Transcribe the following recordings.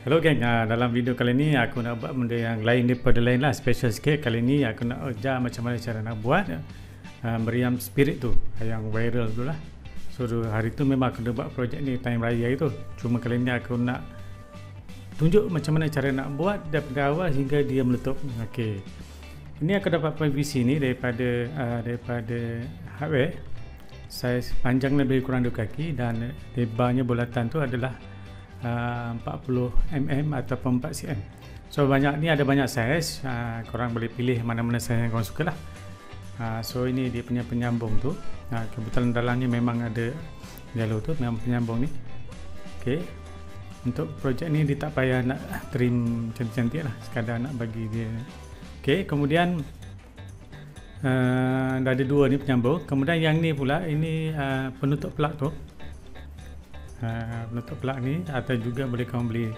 Hello geng, dalam video kali ni aku nak buat benda yang lain daripada lain lah, special sikit. Kali ni aku nak ajar macam mana cara nak buat meriam spirit tu yang viral tu lah. So hari tu memang aku dah buat projek ni time raya itu. Cuma kali ni aku nak tunjuk macam mana cara nak buat daripada awal hingga dia meletup. Okey. Ini aku dapat PVC ni daripada hardware. Saiz panjang lebih kurang 2 kaki dan lebarnya bulatan tu adalah 40mm ataupun 4cm. So ni ada banyak saiz, korang boleh pilih mana-mana saiz yang korang suka lah. So ini dia punya penyambung tu. Kebetulan dalamnya memang ada yellow tu, memang penyambung ni. Okay. Untuk projek ni dia tak payah nak trim cantik-cantik lah, sekadar nak bagi dia. Okay. Kemudian dah ada 2 ni penyambung. Kemudian yang ni pula, ini penutup plug tu. Penutup plug ni, atau juga boleh korang beli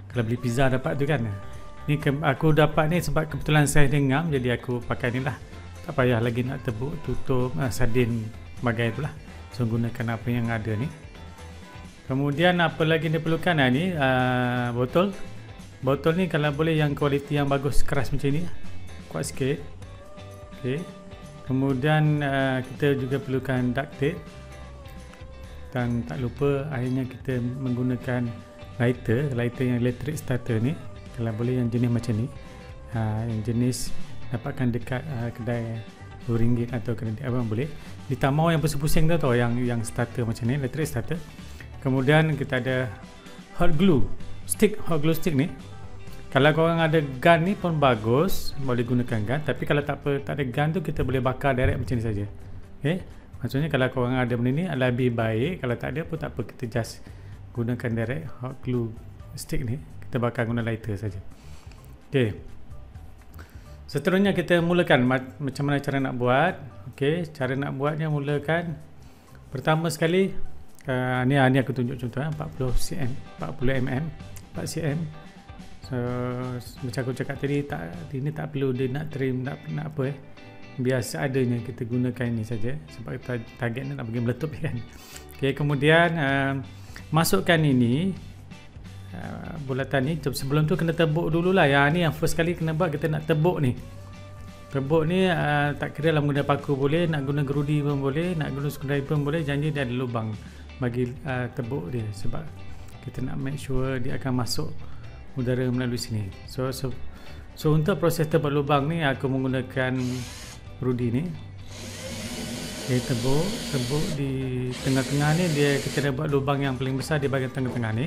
kalau beli pizza dapat tu kan. Ni aku dapat ni sebab kebetulan saya ngam, jadi aku pakai ni lah. Tak payah lagi nak tebuk, tutup sardin bagai tu lah. So gunakan apa yang ada ni. Kemudian apa lagi dia perlukan ni, botol. Botol ni kalau boleh yang kualiti yang bagus, keras macam ni, kuat sikit. Okay. Kemudian kita juga perlukan duct tape. Dan tak lupa akhirnya kita menggunakan lighter yang electric starter ni. Kalau boleh yang jenis macam ni, yang jenis dapatkan dekat kedai RM2 atau kedai apa boleh. Ditambah yang pusing-pusing tu tau, yang starter macam ni, electric starter. Kemudian kita ada hot glue stick ni. Kalau korang ada gun ni pun bagus, boleh gunakan gun. Tapi kalau tak ada gun tu, kita boleh bakar direct macam ni saja. Okay. Maksudnya kalau korang ada benda ni lebih baik. Kalau tak ada pun tak apa, kita just gunakan direct hot glue stick ni. Kita bakar guna lighter saja. Okey. Seterusnya kita mulakan macam mana cara nak buat. Okey, cara nak buatnya mulakan pertama sekali ni aku tunjuk contoh 40cm, 40mm, 4cm. So macam aku cakap tadi, ini tak perlu dia nak trim, nak apa biasa adanya kita gunakan ini saja sebab targetnya nak bagi meletup kan. Okey, kemudian masukkan ini bulatan ni. Sebelum tu kena tebuk dululah. Ni yang first kali kena buat, kita nak tebuk ni. Tebuk ni tak kira lah guna paku boleh, nak guna gerudi pun boleh, nak guna screwdriver pun boleh. Janji dia ada lubang bagi tebuk dia sebab kita nak make sure dia akan masuk udara melalui sini. So untuk proses tebuk lubang ni aku menggunakan rudi ni. Okay, tebuk di tengah-tengah ni, kita dah buat lubang yang paling besar di bahagian tengah-tengah ni.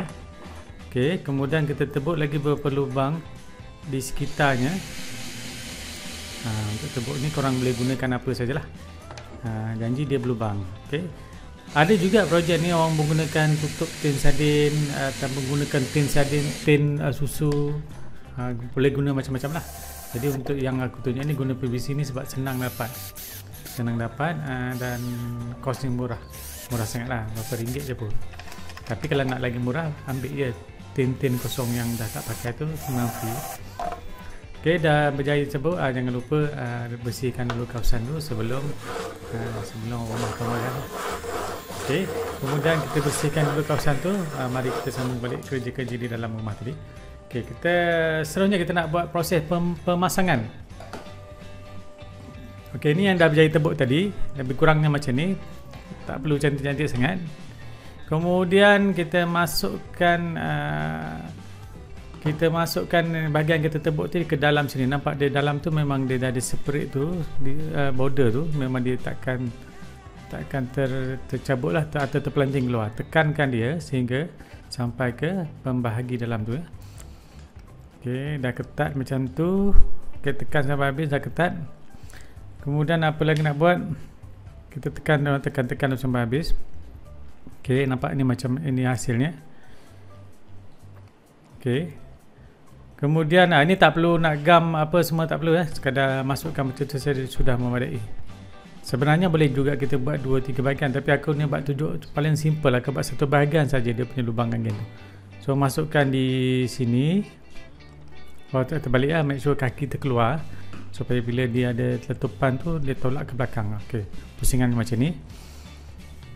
Okay, kemudian kita tebuk lagi beberapa lubang di sekitarnya. Untuk tebuk ni korang boleh gunakan apa sajalah. Janji dia berlubang. Okay. Ada juga projek ni orang menggunakan tutup tin sardin atau menggunakan tin sardin, tin susu. Boleh guna macam-macam lah. Jadi untuk yang aku tunjuk ni guna PVC ni sebab senang dapat dan kosnya murah sangat lah, berapa ringgit je pun. Tapi kalau nak lagi murah, ambil je tin kosong yang dah tak pakai tu, memang free. Ok, dah berjaya tersebut, jangan lupa bersihkan dulu kawasan tu sebelum rumah kawasan. Ok, kemudian kita bersihkan dulu kawasan tu. Mari kita sambung balik kerja-kerja di dalam rumah tadi. Okay, seterusnya kita nak buat proses pemasangan. Okey, ni yang dah berjaya tebuk tadi, lebih kurangnya macam ni. Tak perlu cantik-cantik sangat. Kemudian kita masukkan bahagian kita tebuk tu ke dalam sini. Nampak dia dalam tu memang dia dah ada separate tu, border tu memang dia takkan tercabut lah atau terpelanting keluar. Tekankan dia sehingga sampai ke pembahagi dalam tu. Okey, dah ketat macam tu. Okey, tekan sampai habis, dah ketat. Kemudian apa lagi nak buat? Kita tekan sampai habis. Okey, nampak ni macam ini hasilnya. Okey. Kemudian ini tak perlu nak gam apa semua, tak perlu sekadar masukkan macam tu saja sudah memadai. Sebenarnya boleh juga kita buat 2-3 bahagian, tapi aku ni buat tunjuk paling simple lah, aku buat satu bahagian saja dia punya lubang ganggang tu. So masukkan di sini. Terbalik lah, make sure kaki terkeluar supaya bila dia ada letupan tu dia tolak ke belakang. Okey, pusingan macam ni.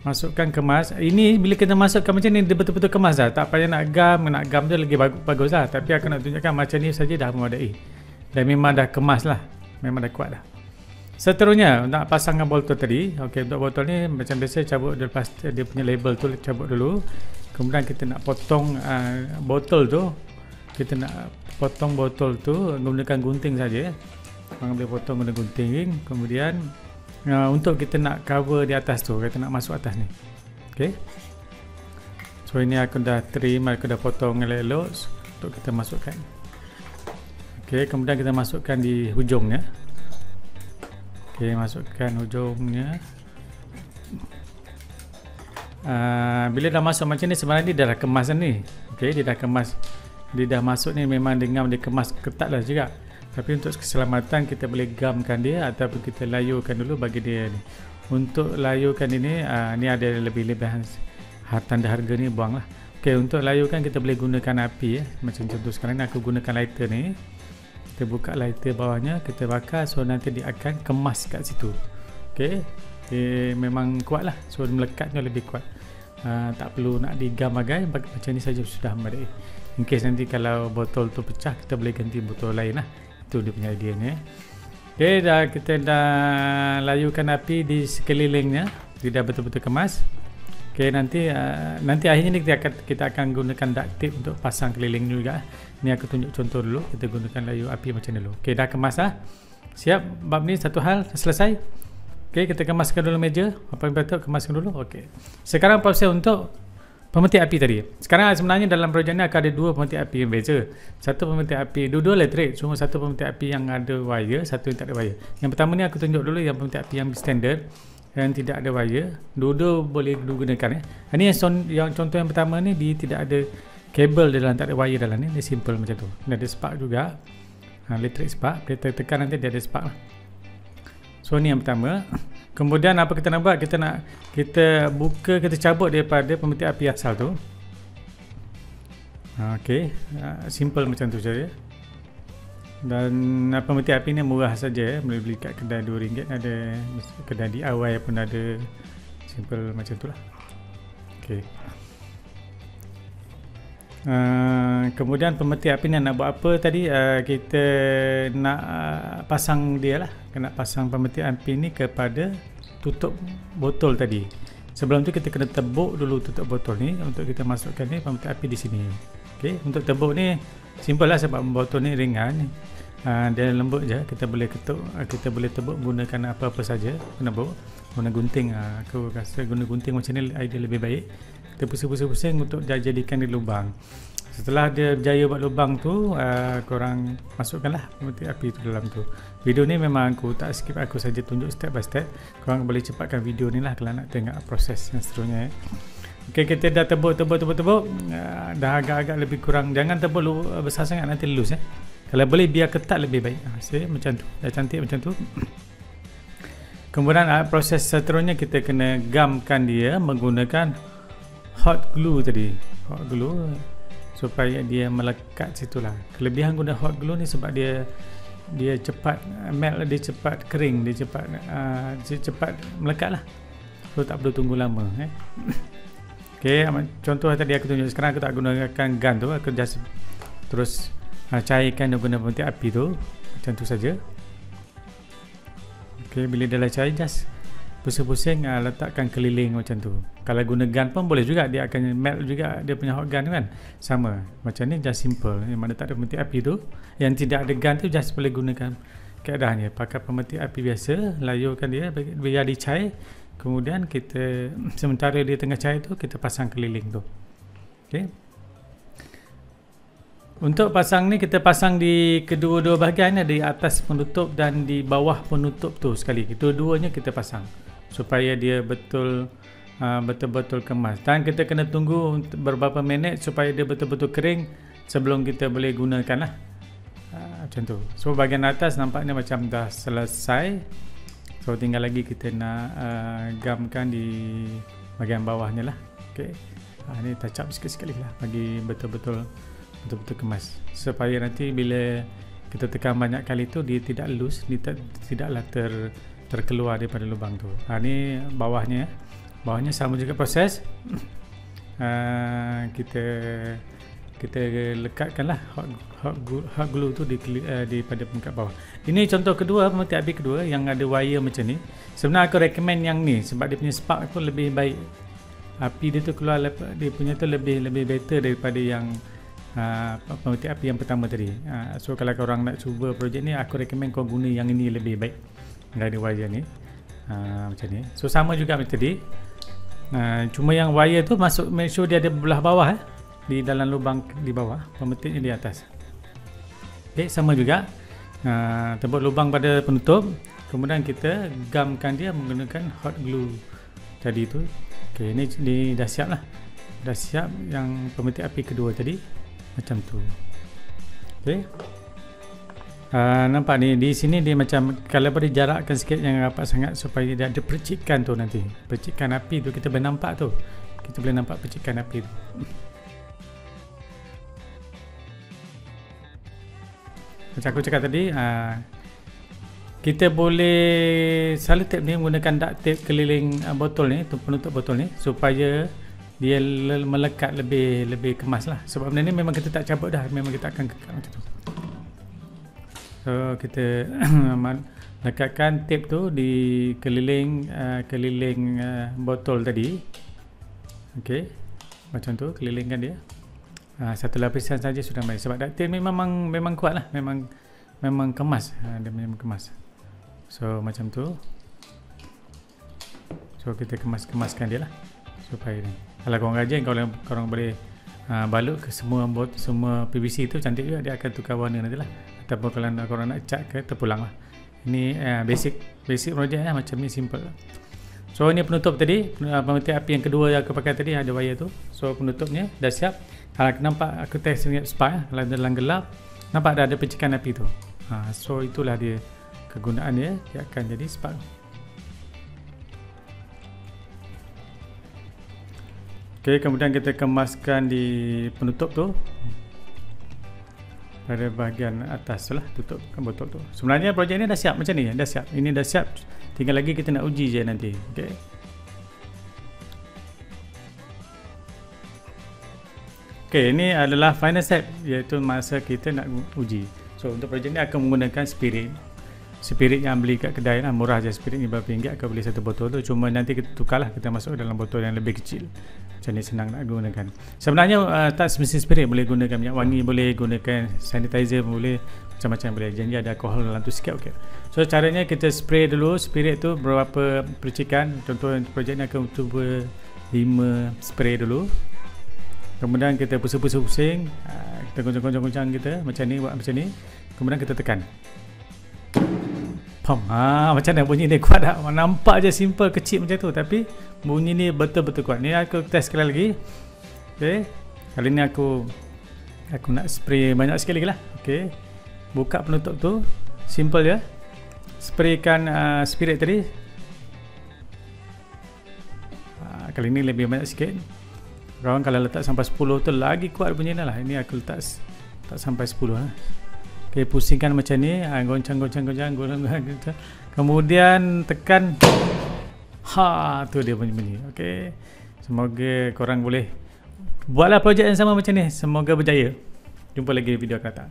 Masukkan kemas. Ini bila kita masukkan macam ni dia betul-betul kemas dah. Tak payah nak gam je lagi bagus lah. Tapi aku nak tunjukkan macam ni saja dah memadai. Dan memang dah kemas lah. Memang dah kuat dah. Seterusnya nak pasangkan botol tadi. Okey, untuk botol ni macam biasa cabut lepas dia punya label tu cabut dulu. Kemudian kita nak potong botol tu. Kita nak potong botol tu menggunakan gunting saja. Orang boleh potong guna gunting. Kemudian untuk kita nak cover di atas tu, kita nak masuk atas ni. Okey. So ini aku dah trim, aku dah potong elok-elok untuk kita masukkan. Okey, kemudian kita masukkan di hujungnya. Okey, masukkan hujungnya. Bila dah masuk macam ni sebenarnya dia dah kemas ni. Okey, dia dah kemas. Dia dah masuk ni memang dengan dia kemas ketat lah juga. Tapi untuk keselamatan kita boleh gamkan dia ataupun kita layurkan dulu bagi dia ni. Untuk layurkan ini ni ada lebih-lebihan tanda harga ni buang lah. Okey, untuk layurkan kita boleh gunakan api macam contoh sekarang ni aku gunakan lighter ni. Kita buka lighter bawahnya, kita bakar, so nanti dia akan kemas kat situ. Okey, dia memang kuat lah, so melekatnya lebih kuat. Tak perlu nak digam bagai, macam ni saja sudah memadai. In case nanti kalau botol tu pecah, kita boleh ganti botol lain lah. Itu dia punya idea ni. Okay, kita dah layurkan api di sekelilingnya. Dia dah betul-betul kemas. Okay, nanti akhirnya ni kita akan gunakan duct tape untuk pasang keliling juga. Ni aku tunjuk contoh dulu. Kita gunakan layur api macam dulu. Okay, dah kemas lah. Siap, bab ni satu hal selesai. Okay, kita kemaskan dulu meja. Apa yang betul kemaskan dulu. Okay. Sekarang proses untuk pemetik api tadi. Sekarang sebenarnya dalam projek ni akan ada dua pemetik api yang beza. Satu pemetik api, dua-dua elektrik. Cuma satu pemetik api yang ada wire, satu yang tak ada wire. Yang pertama ni aku tunjuk dulu yang pemetik api yang standard, yang tidak ada wire. Dua-dua boleh digunakan. Ini yang contoh yang pertama ni dia tidak ada kabel dalam, tak ada wire dalam ni. Dia simple macam tu. Dia ada spark juga. Elektrik spark. Kita tekan nanti dia ada spark lah. So ni yang pertama. Kemudian apa kita nak buat? Kita buka, kita cabut daripada pemetik api asal tu. Okey, simple macam tu saja. Dan pemetik api ni murah saja, boleh beli kat kedai RM2, ada kedai DIY pun ada. Simple macam tu lah. Okey. Kemudian pemetik api ni nak buat apa tadi? Kita nak pasang dia lah. Kena pasang pemetik api ni kepada tutup botol tadi. Sebelum tu kita kena tebuk dulu tutup botol ni untuk kita masukkan ni pemetik api di sini. Okey, untuk tebuk ni simple lah sebab botol ni ringan. Dia lembut je, kita boleh ketuk, kita boleh tebuk gunakan apa-apa saja penebuk. Guna gunting, aku rasa guna gunting macam ni idea lebih baik. Kita pusing-pusing untuk jadikan dia lubang. Setelah dia berjaya buat lubang tu, korang masukkanlah pemetik api tu dalam tu. Video ni memang aku tak skip, aku saja tunjuk step by step. Korang boleh cepatkan video ni lah kalau nak tengok proses yang seterusnya. Okey, kita dah tebuk. Dah agak-agak lebih kurang. Jangan tebuk besar sangat, nanti loose. Kalau boleh biar ketat lebih baik. Macam tu. Dah cantik macam tu. Kemudian proses seterusnya kita kena gamkan dia menggunakan hot glue tadi. Hot glue supaya dia melekat situlah. Kelebihan guna hot glue ni sebab dia cepat melt, dia cepat kering, dia cepat melekat lah. So tak perlu tunggu lama. Okey, contoh tadi aku tunjuk. Sekarang aku tak gunakan gun tu, aku just terus cairkan guna pemetik api tu. Macam tu saja. Okey, bila dah cair just pusing-pusing letakkan keliling macam tu. Kalau guna gun pun boleh juga, dia akan melt juga dia punya hot gun kan. Sama. Macam ni just simple. Yang mana tak ada pemetik api tu, yang tidak ada gun tu just boleh gunakan keadaannya. Pakai pemetik api biasa, layurkan dia biar dia cair. Kemudian kita sementara dia tengah cair tu kita pasang keliling tu. Okey. Untuk pasang ni kita pasang di kedua-dua bahagian, di atas penutup dan di bawah penutup tu sekali. Kedua-duanya kita pasang supaya dia betul-betul kemas. Dan kita kena tunggu beberapa minit supaya dia betul-betul kering sebelum kita boleh gunakan lah. Macam tu. So bahagian atas nampaknya macam dah selesai. So tinggal lagi kita nak gamkan di bahagian bawahnya lah. Okay. Ni touch up sikit-sikit lah bagi betul-betul kemas, supaya nanti bila kita tekan banyak kali tu dia tidak loose, dia tidaklah terkeluar daripada lubang tu. Ni bawahnya. Bawahnya sama juga proses. Kita lekatkanlah hot glue tu di pada peringkat bawah. Ini contoh kedua, pemetik api kedua yang ada wire macam ni. Sebenarnya aku recommend yang ni sebab dia punya spark tu lebih baik. Api dia tu keluar, dia punya tu lebih better daripada yang pemetik api yang pertama tadi. So kalau korang nak cuba projek ni, aku recommend kau guna yang ini lebih baik. Yang ada wire ni. Macam ni. So sama juga macam tadi. Cuma yang wire tu masuk, make sure dia ada belah bawah di dalam lubang di bawah, pemetiknya di atas. Okay, sama juga. Tebuk lubang pada penutup, kemudian kita gamkan dia menggunakan hot glue tadi tu. Okay, ini dah siap lah. Dah siap yang pemetik api kedua tadi. Macam tu. Okay. Nampak ni di sini dia macam, kalau boleh jarakkan sikit, jangan rapat sangat supaya dia ada percikan tu nanti. Percikan api tu kita boleh nampak tu. Kita boleh nampak percikan api tu. Macam aku cakap tadi, kita boleh selotip ni menggunakan duct tape keliling botol ni, penutup botol ni, supaya dia melekat lebih kemas lah. Sebab benda ni memang kita tak cabut dah, memang kita akan kekal macam tu. So kita lekatkan tape tu di keliling botol tadi. Okey, macam tu kelilingkan dia. Satu lapisan saja sudah baik. Sebab duct tape ni memang kuat lah, memang kemas. Dia memang kemas. So macam tu. So kita kemaskan dia lah supaya ni. Kalau korang rajin, korang boleh balut ke semua PVC tu, cantik juga, dia akan tukar warna nanti lah. Ataupun kalau korang nak cat ke, terpulang lah. Ini basic projek lah, macam ni, simple lah. So ini penutup tadi, pemetik api yang kedua yang aku pakai tadi, ada wire tu. So penutupnya dah siap. Nampak aku test dengan spark, kalau dalam gelap nampak dah ada percikan api tu. So itulah dia kegunaan dia akan jadi spark. Okay, kemudian kita kemaskan di penutup tu pada bahagian atas lah, tutupkan botol tu. Sebenarnya projek ni dah siap macam ni, dah siap. Ini dah siap, tinggal lagi kita nak uji je nanti. Okay. Okay, ini adalah final step, iaitu masa kita nak uji. So untuk projek ni akan menggunakan spirit yang beli kat kedai lah, murah je spirit ni, berapa ringgit kau beli satu botol tu. Cuma nanti kita tukarlah, kita masuk dalam botol yang lebih kecil. Macam ni, senang nak gunakan. Sebenarnya tak semesti spirit, boleh gunakan minyak wangi, boleh gunakan sanitizer, boleh macam-macam, boleh. Janji ada alkohol dalam tu sikit, okey. So caranya kita spray dulu spirit tu berapa percikan. Contoh projek ni akan cuba 5 spray dulu. Kemudian kita pusing-pusing, kita goncang-goncang kita macam ni, buat macam ni. Kemudian kita tekan. Pam. Macam mana bunyi ni, kuat tak? Nampak je simple, kecil macam tu, tapi bunyi ni betul-betul kuat. Ni aku test sekali lagi. Okey. Kali ni aku nak spray banyak sikit lagi lah. Okey. Buka penutup tu, simple je. Spraykan spirit tadi. Kali ni lebih banyak sikit. Kawan kalau letak sampai 10 tu lagi kuat bunyi ni lah. Ini aku letak tak sampai 10 lah. Okay, pusingkan macam ni, goncang. Kemudian tekan. Tu dia bunyi. Okay. Semoga korang boleh buatlah projek yang sama macam ni. Semoga berjaya. Jumpa lagi video akan datang.